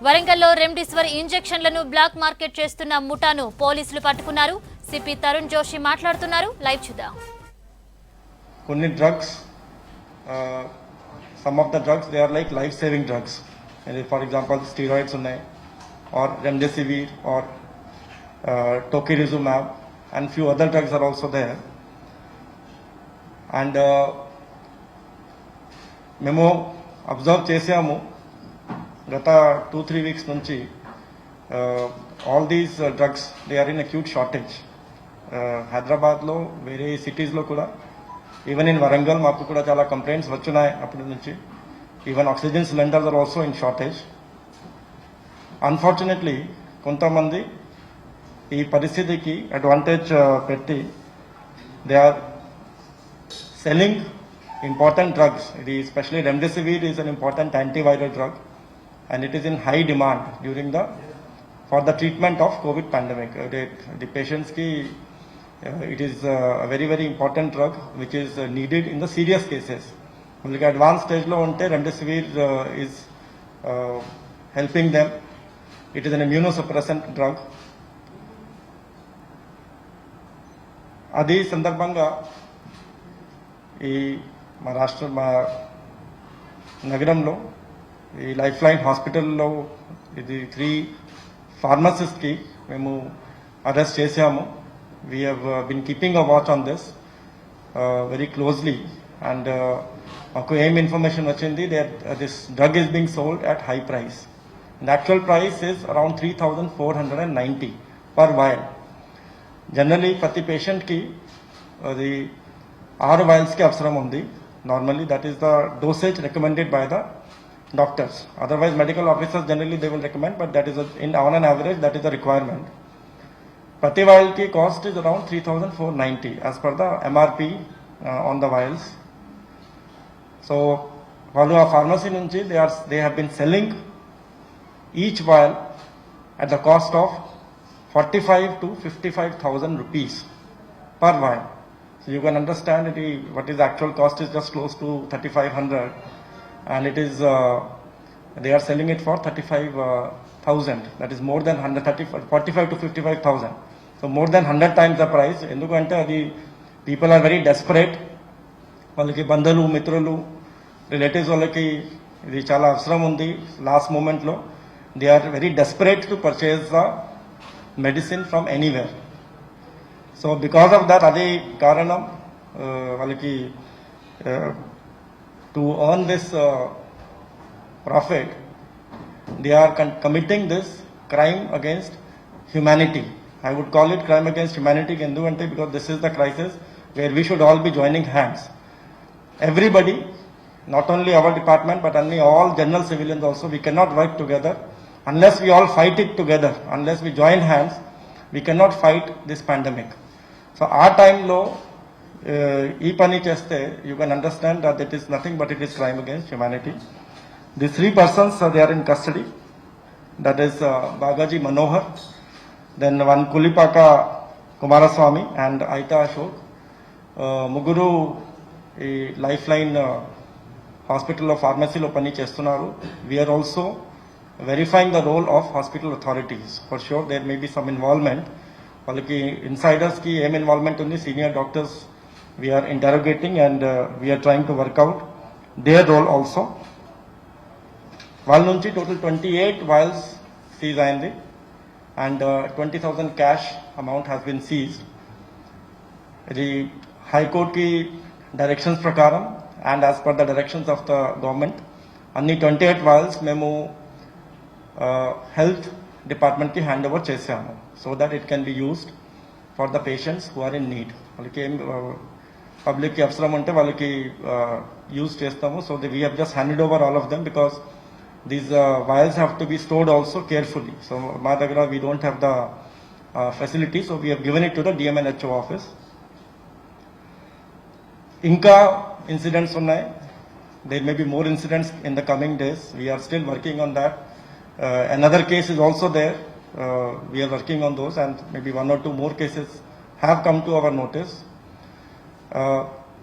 వరంగల్లో remdesivir ఇంజెక్షన్లను black market చేస్తున్న ముఠాను పోలీసులు పట్టుకున్నారు. సిపి తరుణ్ జోషి మాట్లాడుతున్నారు. లైవ్ చూద్దాం. కొన్ని drugs some of the drugs they are like life saving drugs, and for example steroids ఉన్నాయి or remdesivir or tocilizumab and few other drugs are also there. And మేము observe చేసాము గత 2-3 weeks నుంచి all these drugs they are in acute shortage. హైదరాబాద్లో వేరే సిటీస్లో కూడా even in Warangal మాకు కూడా చాలా కంప్లైంట్స్ వచ్చున్నాయి అప్పటి నుంచి. Even oxygen cylinders are also in shortage. Unfortunately కొంతమంది ఈ పరిస్థితికి అడ్వాంటేజ్ పెట్టి they are selling important drugs. It is especially remdesivir is an important antiviral drug and it is in high demand during for the treatment of COVID pandemic. The patients ki it is a very important drug which is needed in the serious cases. Like advanced stage lo unte remdesivir is helping them. It is an immunosuppressant drug. adi sandarbhanga ఈ మా నగరంలో ఈ life line హాస్పిటల్లో ఇది 3 ఫార్మసిస్ట్కి మేము arrest చేసాము. We have been keeping a watch on this very closely and మాకు ఏం ఇన్ఫర్మేషన్ వచ్చింది that this drug is being sold at high price. The actual price is around 3,490 per while. Generally ప్రతి పేషెంట్కి అది 6 vials అవసరం ఉంది. Normally that is the dosage recommended by the doctors. Otherwise medical officers generally they will recommend, but that is on an average that is the requirement. Prati vial ki cost is around 3,490 as per the MRP on the vials. So while our pharmacy nunchi they have been selling each vial at the cost of 45 to 55,000 rupees per vial. So you can understand what is the actual cost is just close to 3,500 and it is they are selling it for 35,000. That is more than 45 to 55,000. So more than 100 times the price. Endukante adi people are very desperate. Vallaki bandhalu mitrulu relatives vallaki idi chala avsaram undi last moment lo they are very desperate to purchase the medicine from anywhere. So because of that adi karanam valaki to earn this profit they are committing this crime against humanity. I would call it crime against humanity endukante because this is the crisis where we should all be joining hands. Everybody, not only our department but all general civilians also, we cannot work together unless we all fight it together. Unless we join hands we cannot fight this pandemic. So our time lo ee pani cheste you can understand that it is nothing but it is crime against humanity. These 3 persons they are in custody. That is Bagaji Manohar, then one Kulipaka Kumaraswamy and Aita Ashok. Muguru ee Lifeline hospital of pharmacy lo pani chestunaru. We are also verifying the role of hospital authorities. For sure there may be some involvement. వాళ్ళకి insiders కి ఏం involvement ఉంది, senior doctors we're interrogating and we're trying to work out their role also. వాళ్ళ నుంచి total 28 vials seize అయింది and 20,000 cash amount has been seized. ఇది హైకోర్టుకి directions ప్రకారం and as per the directions of the government అన్ని 28 vials మేము health department కి hand over చేసాము so that it can be used for the patients who are in need. వాళ్ళకి public కి అవసరం ఉంటే వాళ్ళకి యూజ్ చేస్తాము. So we have just handed over all of them because these vials have to be stored also carefully. So మా దగ్గర we don't have the facility, so we have given it to the DMNHO office. ఇంకా incidents ఉన్నాయి. There may be more incidents in the coming days. We are still working on that. Another case is also there. We are working on those and maybe 1 or 2 more cases have come to our notice.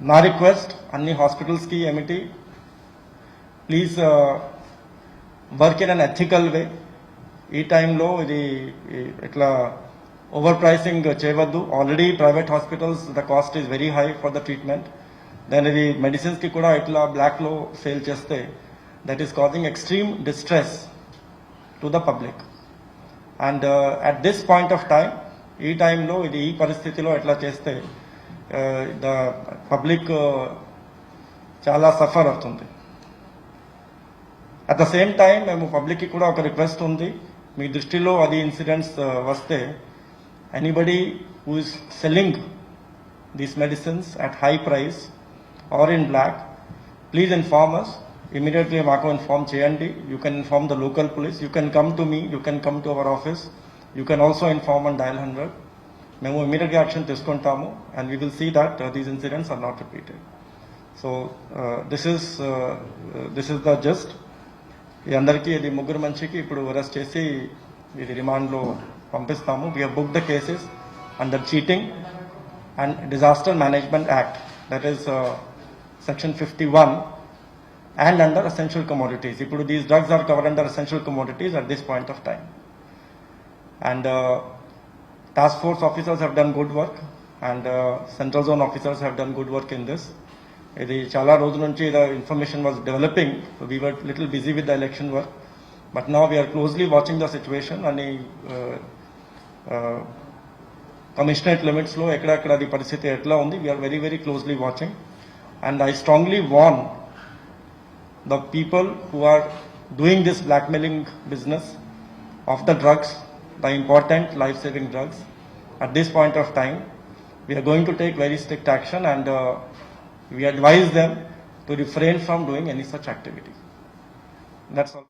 My request anni hospitals ki emiti please work in an ethical way. ఈ టైంలో ఇది ఇట్లా over pricing చేయవద్దు. Already private hospitals the cost is very high for the treatment. Then ఇది మెడిసిన్స్కి కూడా ఇట్లా బ్లాక్లో సేల్ చేస్తే that is causing extreme distress to the public. And at this point of time, ఈ టైంలో ఇది ఈ పరిస్థితిలో ఎట్లా చేస్తే ద పబ్లిక్ చాలా సఫర్ అవుతుంది. అట్ ద సేమ్ టైం మేము పబ్లిక్కి కూడా ఒక రిక్వెస్ట్ ఉంది, మీ దృష్టిలో అది ఇన్సిడెంట్స్ వస్తే anybody who is selling these medicines at high price or in black, please inform us. Immediately మాకు ఇన్ఫార్మ్ చేయండి. You can inform the local police, you can come to me, you can come to our office, you can also inform on dial 100. మేము ఇమీడియట్గా action తీసుకుంటాము and we will see that these incidents are not repeated. So this is the just. ఈ అందరికీ ఇది ముగ్గురు మనిషికి ఇప్పుడు arrest చేసి ఇది రిమాండ్లో పంపిస్తాము. We have book the cases under cheating and disaster management act, that is section 51, and under essential commodities. ఇప్పుడు these drugs are covered under essential commodities at this point of time. And task force officers have done good work and central zone officers have done good work in this. ఇది చాలా రోజుల నుంచి the information was developing. We were little busy with the election work, but now we are closely watching the situation. అని commissionerate లిమిట్స్లో ఎక్కడెక్కడ అది పరిస్థితి ఎట్లా ఉంది, we are very very closely watching. And I strongly warn the people who are doing this blackmailing business of the drugs, the important life-saving drugs. At this point of time, we are going to take very strict action and we advise them to refrain from doing any such activity. That's all.